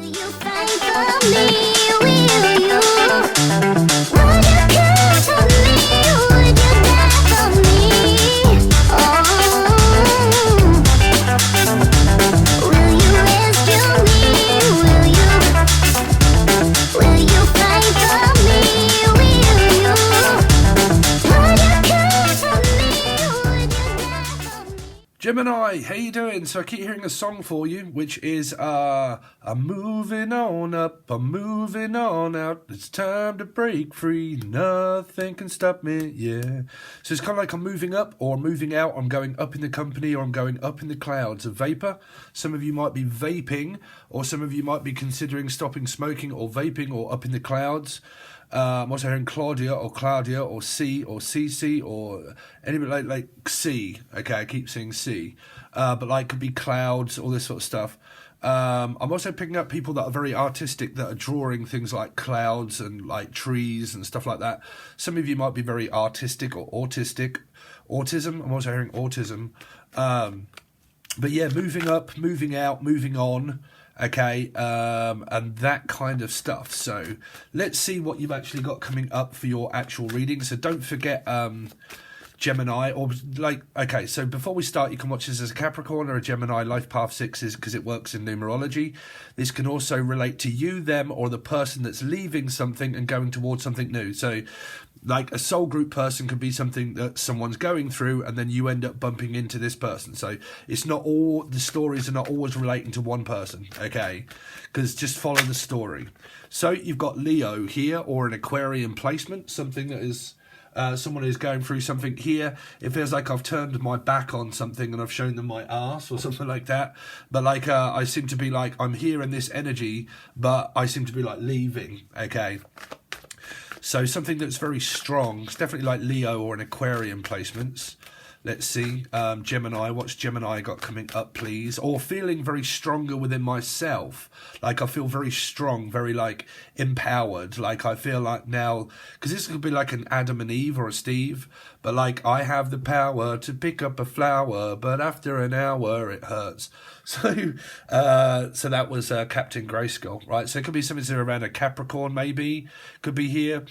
you fight for me? Will you? Would you care for me? Would you die for me? Oh, will you rescue me? Will you fight for me? Will you? Would you care for me? Would you die for me? Gemini, how you doing? So I keep hearing a song for you, which is I'm moving on up, I'm moving on out. It's time to break free, nothing can stop me, yeah. So it's kind of like I'm moving up or moving out. I'm going up in the company or I'm going up in the clouds. A vapor. Some of you might be vaping, or some of you might be considering stopping smoking or vaping or up in the clouds. I'm also hearing Claudia or C or CC or anybody like C. Okay, I keep saying C, but like could be clouds, all this sort of stuff. I'm also picking up people that are very artistic, that are drawing things like clouds and like trees and stuff like that. Some of you might be very artistic or autistic. Autism. I'm also hearing autism. But yeah, moving up, moving out, moving on. Okay, and that kind of stuff. So let's see what you've actually got coming up for your actual reading. So don't forget Gemini, or like, okay, so before we start, you can watch this as a Capricorn or a Gemini. Life Path 6 is because it works in numerology. This can also relate to you, them, or the person that's leaving something and going towards something new. So like a soul group person could be something that someone's going through and then you end up bumping into this person. So it's not all, the stories are not always relating to one person, okay? Because just follow the story. So you've got Leo here, or an Aquarian placement, something that is, someone who's going through something here. It feels like I've turned my back on something and I've shown them my ass or something like that. But like, I seem to be like, I'm here in this energy, but I seem to be like leaving, okay? So something that's very strong. It's definitely like Leo or an Aquarian placements. Let's see. Gemini. What's Gemini got coming up, please? Or feeling very stronger within myself. Like I feel very strong, very like empowered. Like I feel like now, because this could be like an Adam and Eve or a Steve. But like I have the power to pick up a flower, but after an hour it hurts. So so that was Captain Grayskull, right? So it could be something around a Capricorn maybe. Could be here.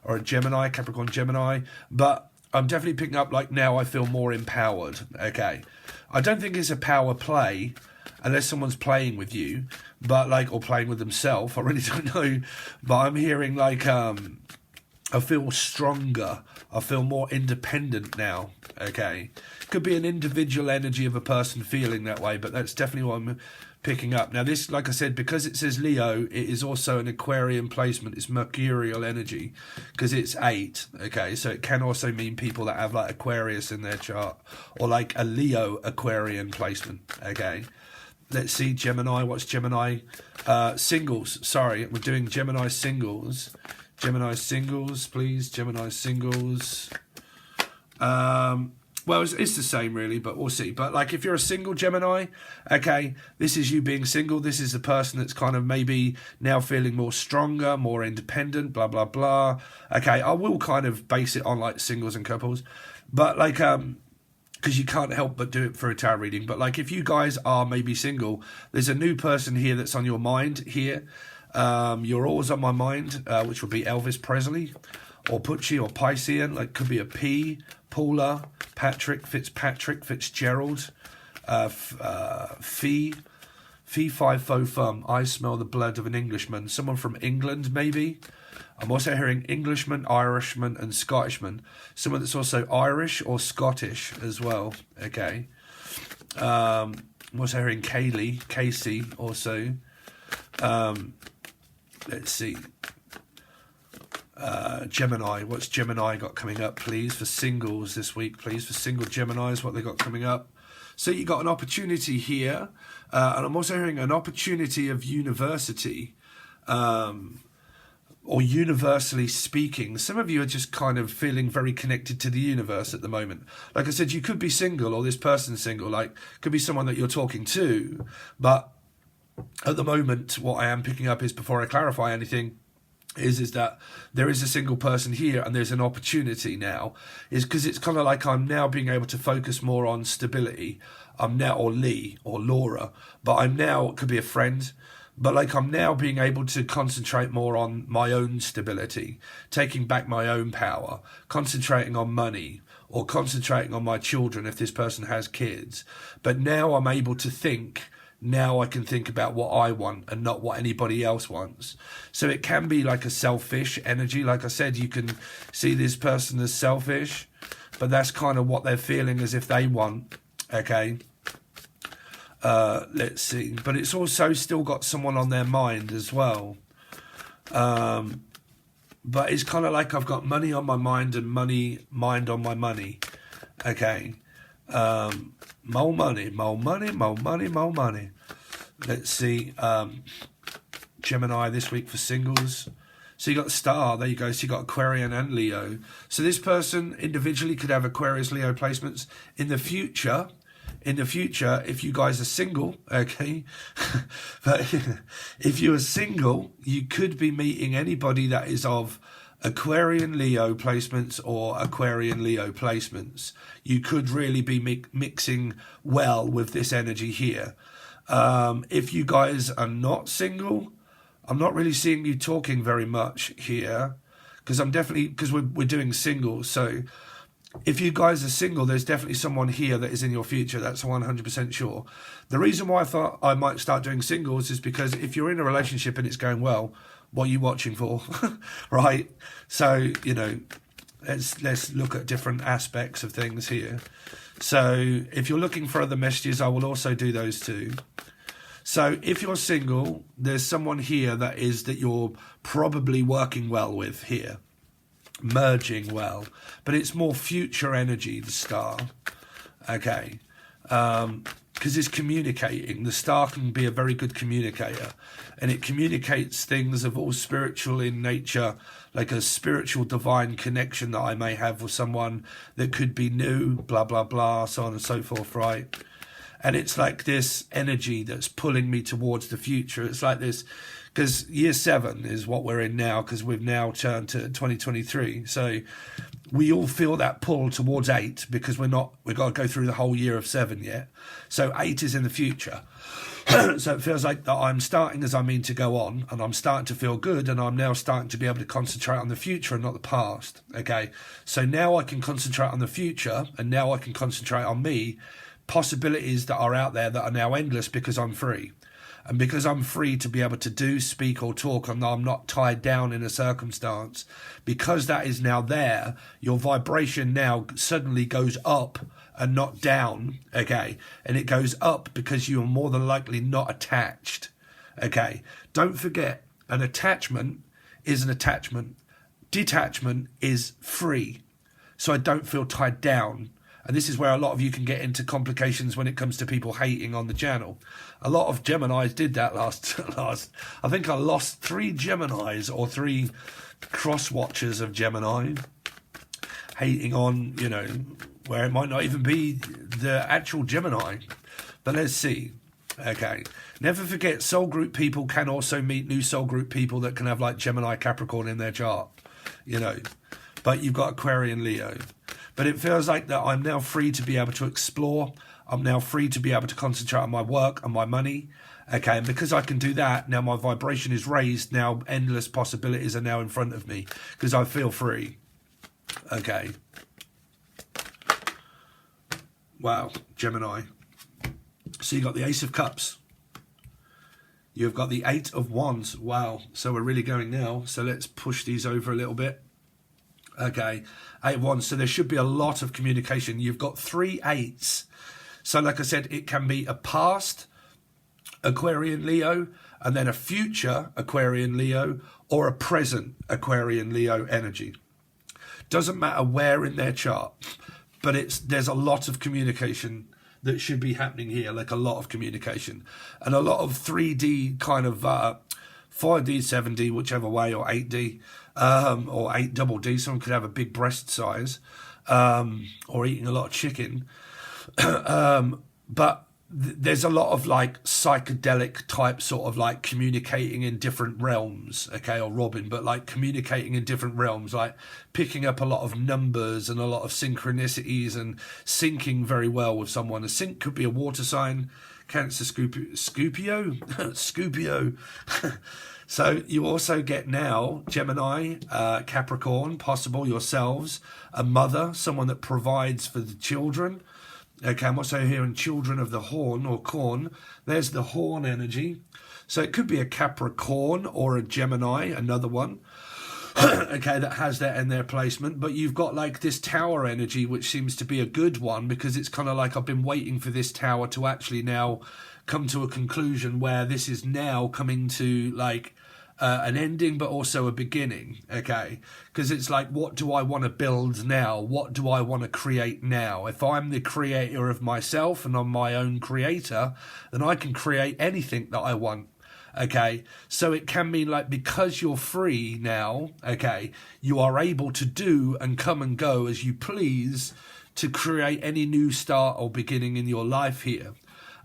Or a Gemini, Capricorn, Gemini. But I'm definitely picking up like now I feel more empowered, okay? I don't think it's a power play unless someone's playing with you, but like, or playing with themselves, I really don't know. But I'm hearing like, I feel stronger, I feel more independent now, okay? Could be an individual energy of a person feeling that way, but that's definitely what I'm picking up. Now this, like I said, because it says Leo, it is also an Aquarian placement. It's mercurial energy because it's 8, okay? So it can also mean people that have like Aquarius in their chart, or like a Leo Aquarian placement, okay? Let's see Gemini. What's Gemini? Singles. Sorry, we're doing Gemini singles. Gemini singles, please. Gemini singles. Well, it's the same really, but we'll see. But like if you're a single Gemini, okay, this is you being single. This is the person that's kind of maybe now feeling more stronger, more independent, blah, blah, blah. Okay, I will kind of base it on like singles and couples. But like, because you can't help but do it for a tarot reading. But like if you guys are maybe single, there's a new person here that's on your mind here. You're always on my mind, which would be Elvis Presley or Pucci or Piscean. Like could be a P, Paula, Patrick, Fitzgerald, Fee 5 Fum. I smell the blood of an Englishman. Someone from England, maybe. I'm also hearing Englishman, Irishman, and Scottishman. Someone that's also Irish or Scottish as well. Okay. I'm also hearing Casey also. Let's see. Gemini. What's Gemini got coming up, please, for singles this week, please, for single Geminis, what they got coming up. So you got an opportunity here, and I'm also hearing an opportunity of university, or universally speaking. Some of you are just kind of feeling very connected to the universe at the moment. Like I said, you could be single, or this person's single, like could be someone that you're talking to, but at the moment, what I am picking up is, before I clarify anything, is that there is a single person here and there's an opportunity now, is because it's kind of like I'm now being able to focus more on stability. I'm now, or Lee or Laura, but I'm now, it could be a friend, But like I'm now being able to concentrate more on my own stability, taking back my own power, concentrating on money, or concentrating on my children if this person has kids. But now I'm able to think, now I can think about what I want and not what anybody else wants. So it can be like a selfish energy. Like I said, you can see this person as selfish, but that's kind of what they're feeling as if they want, okay? Let's see. But it's also still got someone on their mind as well. But it's kind of like I've got money on my mind and mind on my money. Okay. More money, more money, more money, more money. Let's see. Gemini this week for singles. So you got the star, there you go. So you got Aquarian and Leo. So this person individually could have Aquarius, Leo placements. In the future, if you guys are single, okay, but if you are single, you could be meeting anybody that is of Aquarian Leo placements or Aquarian Leo placements. You could really be mixing well with this energy here. If you guys are not single, I'm not really seeing you talking very much here, because we're doing singles. So if you guys are single, there's definitely someone here that is in your future. That's 100% sure. The reason why I thought I might start doing singles is because if you're in a relationship and it's going well, what are you watching for? Right? So, you know, let's look at different aspects of things here. So if you're looking for other messages, I will also do those too. So if you're single, there's someone here that you're probably working well with here. Merging well, but it's more future energy, the star, okay, because it's communicating. The star can be a very good communicator, and it communicates things of all spiritual in nature, like a spiritual divine connection that I may have with someone that could be new, blah blah blah, so on and so forth, right? And it's like this energy that's pulling me towards the future. It's like this, because year 7 is what we're in now, because we've now turned to 2023. So we all feel that pull towards 8, because we've got to go through the whole year of 7 yet. So 8 is in the future. So it feels like that I'm starting as I mean to go on, and I'm starting to feel good, and I'm now starting to be able to concentrate on the future and not the past. Okay, so now I can concentrate on the future, and now I can concentrate on me. Possibilities that are out there that are now endless because I'm free. And because I'm free to be able to do, speak or talk, and I'm not tied down in a circumstance, because that is now there, your vibration now suddenly goes up and not down, okay? And it goes up because you are more than likely not attached, okay? Don't forget, an attachment is an attachment. Detachment is free. So I don't feel tied down. And this is where a lot of you can get into complications when it comes to people hating on the channel. A lot of Geminis did that last. I think I lost 3 Geminis or 3 cross-watchers of Gemini hating on, you know, where it might not even be the actual Gemini. But let's see. Okay. Never forget, soul group people can also meet new soul group people that can have like Gemini, Capricorn in their chart, you know. But you've got Aquarian, Leo. But it feels like that I'm now free to be able to explore. I'm now free to be able to concentrate on my work and my money. Okay, and because I can do that, now my vibration is raised. Now endless possibilities are now in front of me because I feel free. Okay. Wow, Gemini. So you got the Ace of Cups. You've got the 8 of Wands. Wow. So we're really going now. So let's push these over a little bit. Okay, 8 of Wands. So there should be a lot of communication. You've got 3 8s. So like I said, it can be a past Aquarian Leo, and then a future Aquarian Leo, or a present Aquarian Leo energy. Doesn't matter where in their chart, but there's a lot of communication that should be happening here, like a lot of communication. And a lot of 3D kind of 4D, 7D, whichever way, or 8D. Or 8 double D. Someone could have a big breast size, or eating a lot of chicken. But there's a lot of like psychedelic type sort of like communicating in different realms, okay, or Robin, but like communicating in different realms, like picking up a lot of numbers and a lot of synchronicities and syncing very well with someone. A sync could be a water sign, Cancer Scorpio. Scorpio. So you also get now Gemini, Capricorn, possible yourselves, a mother, someone that provides for the children. Okay, I'm also hearing children of the horn or corn. There's the horn energy. So it could be a Capricorn or a Gemini, another one. Okay, that has that in their placement. But you've got like this tower energy, which seems to be a good one, because it's kind of like I've been waiting for this tower to actually now come to a conclusion where this is now coming to like an ending, but also a beginning. Okay, because it's like, what do I want to build now? What do I want to create now? If I'm the creator of myself and I'm my own creator, then I can create anything that I want. Okay, so it can mean like, because you're free now, okay, you are able to do and come and go as you please to create any new start or beginning in your life here.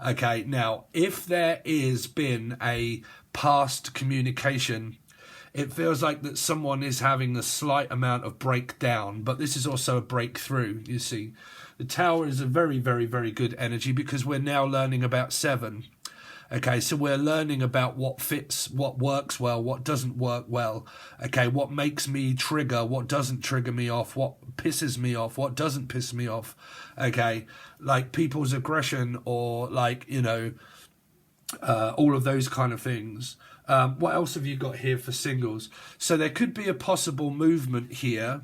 Okay, now, if there is been a past communication, it feels like that someone is having a slight amount of breakdown, but this is also a breakthrough, you see. The tower is a very, very, very good energy because we're now learning about 7. Okay, so we're learning about what fits, what works well, what doesn't work well. Okay, what makes me trigger, what doesn't trigger me off, what pisses me off, what doesn't piss me off. Okay, like people's aggression or like, you know, all of those kind of things. What else have you got here for singles? So there could be a possible movement here,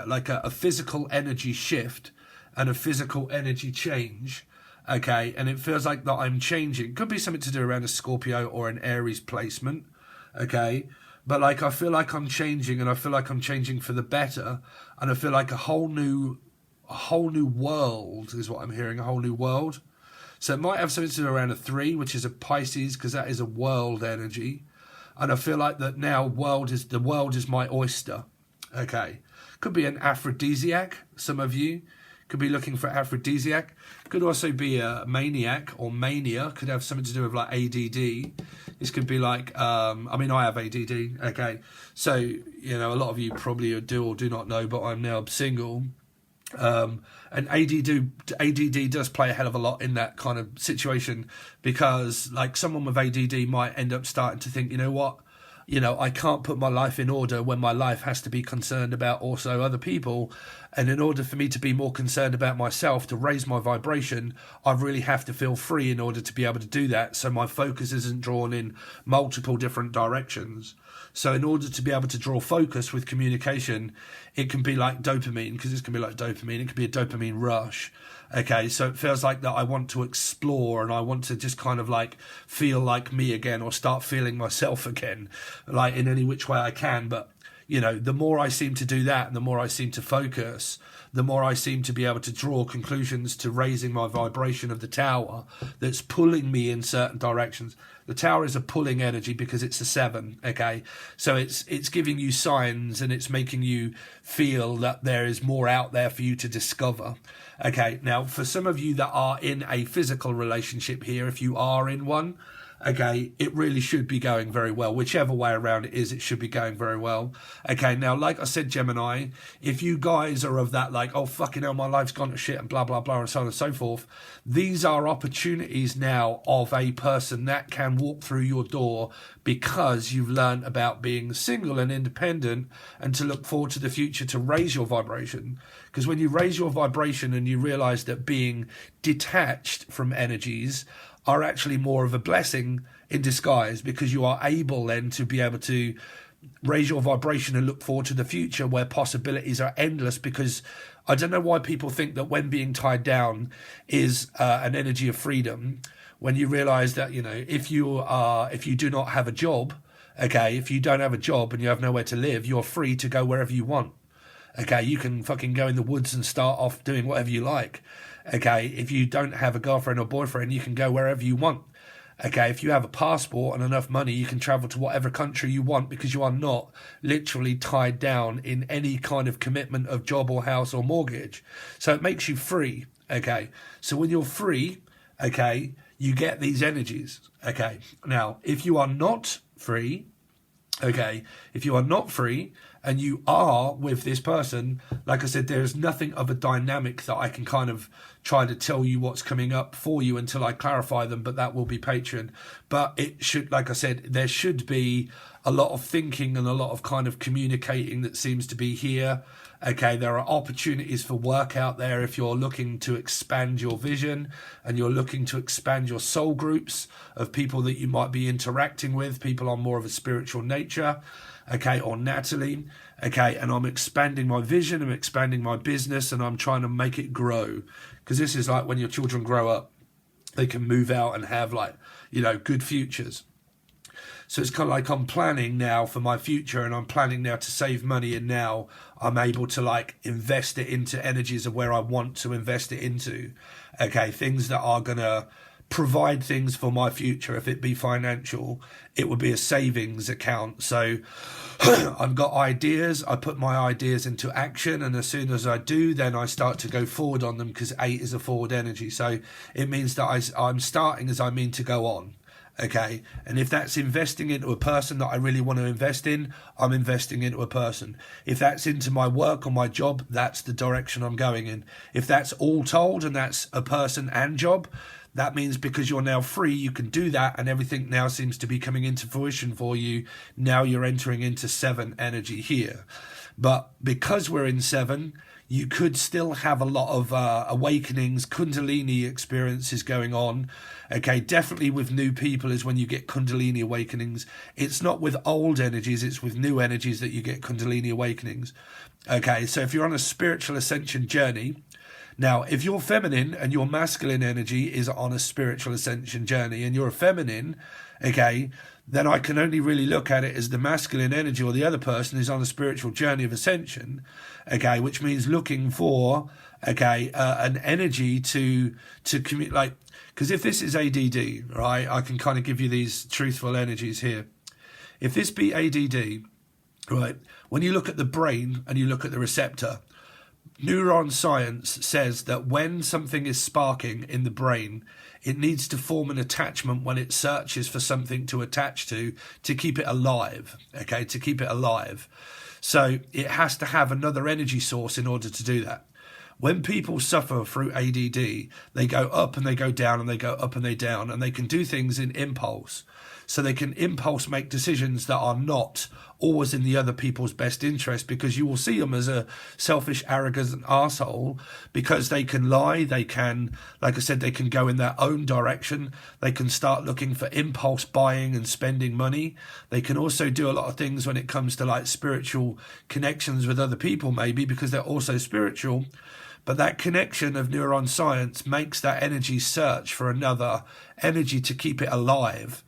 like a physical energy shift and a physical energy change. Okay, and it feels like that I'm changing. Could be something to do around a Scorpio or an Aries placement. Okay, but like I feel like I'm changing, and I feel like I'm changing for the better, and I feel like a whole new world is what I'm hearing. A whole new world. So it might have something to do around a 3, which is a Pisces, because that is a world energy, and I feel like that now the world is my oyster. Okay, could be an aphrodisiac. Some of you could be looking for aphrodisiac. Could also be a maniac or mania. Could have something to do with like ADD. This could be like, I mean, I have ADD. Okay, so you know, a lot of you probably do or do not know, but I'm now single. And ADD does play a hell of a lot in that kind of situation, because like someone with ADD might end up starting to think, you know what, you know, I can't put my life in order when my life has to be concerned about also other people. And in order for me to be more concerned about myself, to raise my vibration, I really have to feel free in order to be able to do that. So my focus isn't drawn in multiple different directions. So in order to be able to draw focus with communication, it can be like dopamine, because it's going to be like dopamine. It could be a dopamine rush. Okay, so it feels like that I want to explore and I want to just kind of like feel like me again, or start feeling myself again, like in any which way I can. But, you know, the more I seem to do that and the more I seem to focus, the more I seem to be able to draw conclusions to raising my vibration of the tower that's pulling me in certain directions. The tower is a pulling energy because it's a 7, okay? So it's giving you signs and it's making you feel that there is more out there for you to discover. Okay, now for some of you that are in a physical relationship here, if you are in one, okay, it really should be going very well. Whichever way around it is, it should be going very well. Okay, now, like I said, Gemini, if you guys are of that, like, oh, fucking hell, my life's gone to shit and blah, blah, blah, and so on and so forth, these are opportunities now of a person that can walk through your door because you've learned about being single and independent and to look forward to the future to raise your vibration. Because when you raise your vibration and you realize that being detached from energies are actually more of a blessing in disguise, because you are able then to be able to raise your vibration and look forward to the future where possibilities are endless. Because I don't know why people think that when being tied down is an energy of freedom, when you realize that, you know, if you do not have a job, okay, if you don't have a job and you have nowhere to live, you're free to go wherever you want. Okay, you can fucking go in the woods and start off doing whatever you like. Okay, if you don't have a girlfriend or boyfriend, you can go wherever you want. Okay, if you have a passport and enough money, you can travel to whatever country you want, because you are not literally tied down in any kind of commitment of job or house or mortgage. So it makes you free. Okay, so when you're free, okay, you get these energies. Okay, now if you are not free, okay, if you are not free, and you are with this person, like I said, there's nothing of a dynamic that I can kind of try to tell you what's coming up for you until I clarify them, but that will be Patreon. But it should, like I said, there should be a lot of thinking and a lot of kind of communicating that seems to be here. Okay, there are opportunities for work out there if you're looking to expand your vision and you're looking to expand your soul groups of people that you might be interacting with, people on more of a spiritual nature, okay, or Natalie, okay, and I'm expanding my vision, I'm expanding my business, and I'm trying to make it grow. Because this is like when your children grow up, they can move out and have like, you know, good futures. So it's kind of like I'm planning now for my future, and I'm planning now to save money, and now I'm able to like invest it into energies of where I want to invest it into. Okay, things that are going to provide things for my future. If it be financial, it would be a savings account. So I've got ideas, I put my ideas into action, and as soon as I do, then I start to go forward on them, because 8 is a forward energy. So it means that I'm starting as I mean to go on. Okay, and if that's investing into a person that I really want to invest in, I'm investing into a person. If that's into my work or my job, that's the direction I'm going in. If that's all told and that's a person and job, that means because you're now free, you can do that, and everything now seems to be coming into fruition for you. Now you're entering into 7 energy here. But because we're in 7, you could still have a lot of awakenings, kundalini experiences going on. Okay, definitely with new people is when you get kundalini awakenings. It's not with old energies, it's with new energies that you get kundalini awakenings. Okay, so if you're on a spiritual ascension journey, now if you're feminine and your masculine energy is on a spiritual ascension journey and you're a feminine, okay, then I can only really look at it as the masculine energy, or the other person is on a spiritual journey of ascension, okay, which means looking for, okay, an energy to commute, like, because if this is ADD, right, I can kind of give you these truthful energies here. If this be ADD, right, when you look at the brain and you look at the receptor, neuron science says that when something is sparking in the brain, it needs to form an attachment when it searches for something to attach to keep it alive, okay, to keep it alive. So it has to have another energy source in order to do that. When people suffer through ADD, they go up and they go down and they go up and they down, and they can do things in impulse. So they can impulse make decisions that are not always in the other people's best interest, because you will see them as a selfish, arrogant arsehole, because they can lie, they can, like I said, they can go in their own direction, they can start looking for impulse buying and spending money. They can also do a lot of things when it comes to like spiritual connections with other people, maybe because they're also spiritual. But that connection of neuron science makes that energy search for another energy to keep it alive.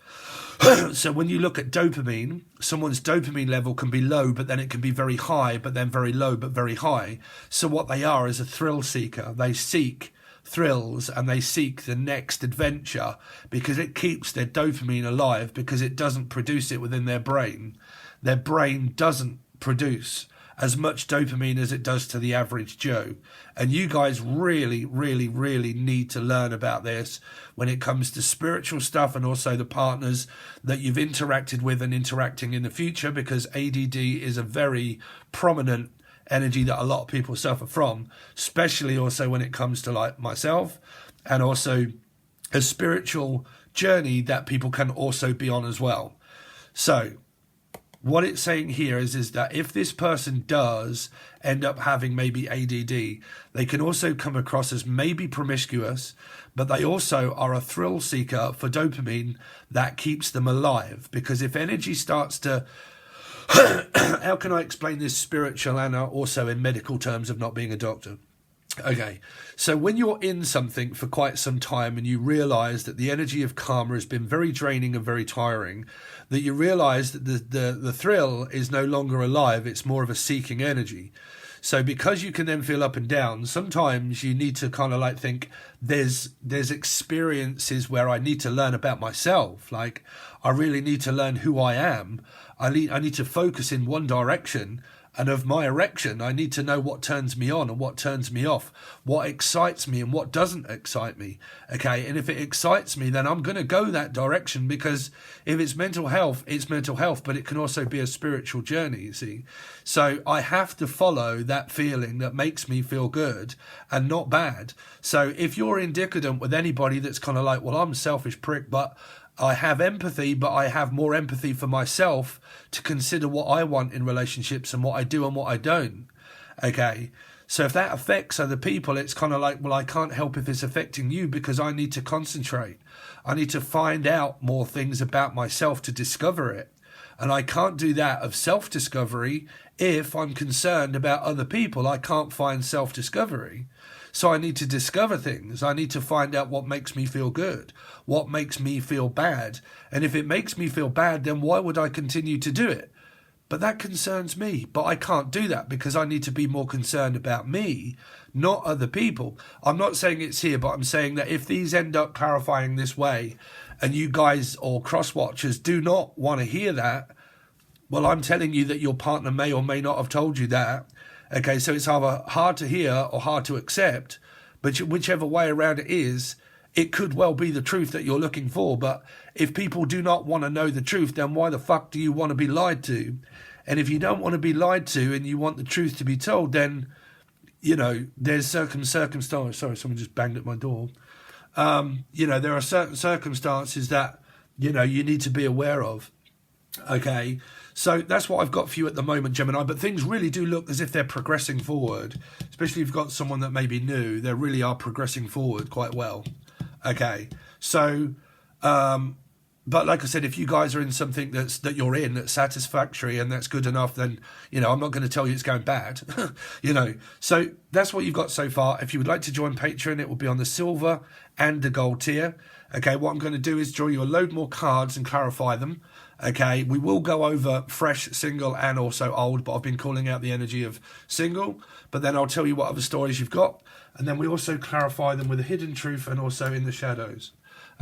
So when you look at dopamine, someone's dopamine level can be low, but then it can be very high, but then very low, but very high. So what they are is a thrill seeker. They seek thrills and they seek the next adventure because it keeps their dopamine alive, because it doesn't produce it within their brain. Their brain doesn't produce as much dopamine as it does to the average Joe. And you guys really, really, really need to learn about this when it comes to spiritual stuff, and also the partners that you've interacted with and interacting in the future, because ADD is a very prominent energy that a lot of people suffer from, especially also when it comes to like myself, and also a spiritual journey that people can also be on as well. So what it's saying here is that if this person does end up having maybe ADD, they can also come across as maybe promiscuous, but they also are a thrill seeker for dopamine that keeps them alive. Because if energy starts to how can I explain this spiritual and also in medical terms of not being a doctor? Okay, so when you're in something for quite some time and you realise that the energy of karma has been very draining and very tiring, that you realise that the thrill is no longer alive, it's more of a seeking energy. So because you can then feel up and down, sometimes you need to kind of like think there's experiences where I need to learn about myself. Like I really need to learn who I am. I need to focus in one direction And of my erection, I need to know what turns me on and what turns me off, what excites me and what doesn't excite me. Okay, and if it excites me, then I'm going to go that direction, because if it's mental health, it's mental health, but it can also be a spiritual journey, you see. So I have to follow that feeling that makes me feel good and not bad. So if you're indicadent with anybody that's kind of like, well, I'm a selfish prick, but I have empathy, but I have more empathy for myself to consider what I want in relationships and what I do and what I don't. Okay. So if that affects other people, it's kind of like, well, I can't help if it's affecting you, because I need to concentrate. I need to find out more things about myself to discover it. And I can't do that of self-discovery if I'm concerned about other people. I can't find self-discovery. So I need to discover things. I need to find out what makes me feel good, what makes me feel bad. And if it makes me feel bad, then why would I continue to do it? But that concerns me. But I can't do that, because I need to be more concerned about me, not other people. I'm not saying it's here, but I'm saying that if these end up clarifying this way, and you guys or cross-watchers do not want to hear that, well, I'm telling you that your partner may or may not have told you that. Okay, so it's either hard to hear or hard to accept, but whichever way around it is, it could well be the truth that you're looking for. But if people do not want to know the truth, then why the fuck do you want to be lied to? And if you don't want to be lied to and you want the truth to be told, then, you know, there's circumstances. Sorry, someone just banged at my door. You know, there are certain circumstances that, you know, you need to be aware of. Okay, so that's what I've got for you at the moment, Gemini. But things really do look as if they're progressing forward, especially if you've got someone that may be new. They really are progressing forward quite well. Okay, so, but like I said, if you guys are in something that you're in that's satisfactory and that's good enough, then, you know, I'm not going to tell you it's going bad, you know. So that's what you've got so far. If you would like to join Patreon, it will be on the silver and the gold tier. Okay, what I'm going to do is draw you a load more cards and clarify them. Okay, we will go over fresh, single, and also old, but I've been calling out the energy of single. But then I'll tell you what other stories you've got. And then we also clarify them with a hidden truth and also in the shadows.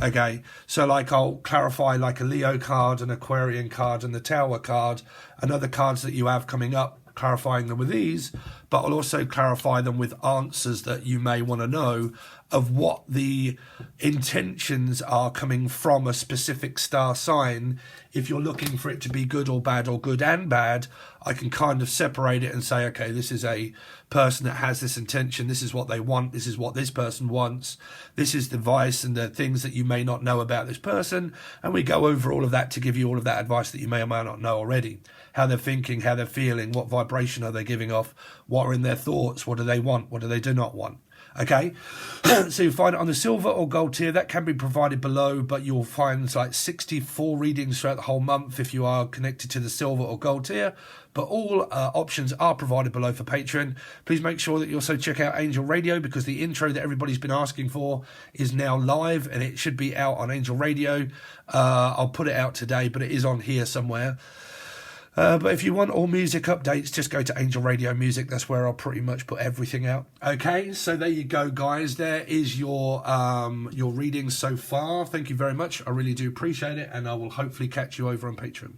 Okay, so like I'll clarify like a Leo card, an Aquarian card, and the Tower card, and other cards that you have coming up, clarifying them with these. But I'll also clarify them with answers that you may want to know of what the intentions are coming from a specific star sign. If you're looking for it to be good or bad, or good and bad, I can kind of separate it and say, okay, this is a person that has this intention, this is what they want, this is what this person wants, this is the advice and the things that you may not know about this person, and we go over all of that to give you all of that advice that you may or may not know already. How they're thinking, how they're feeling, what vibration are they giving off, what are in their thoughts, what do they want, what do they do not want. Okay, so you find it on the silver or gold tier. That can be provided below, but you'll find like 64 readings throughout the whole month if you are connected to the silver or gold tier. But all options are provided below for Patreon. Please make sure that you also check out Angel Radio, because the intro that everybody's been asking for is now live and it should be out on Angel Radio. I'll put it out today, but it is on here somewhere. But if you want all music updates, just go to Angel Radio Music. That's where I'll pretty much put everything out. Okay, so there you go, guys. There is your readings so far. Thank you very much. I really do appreciate it, and I will hopefully catch you over on Patreon.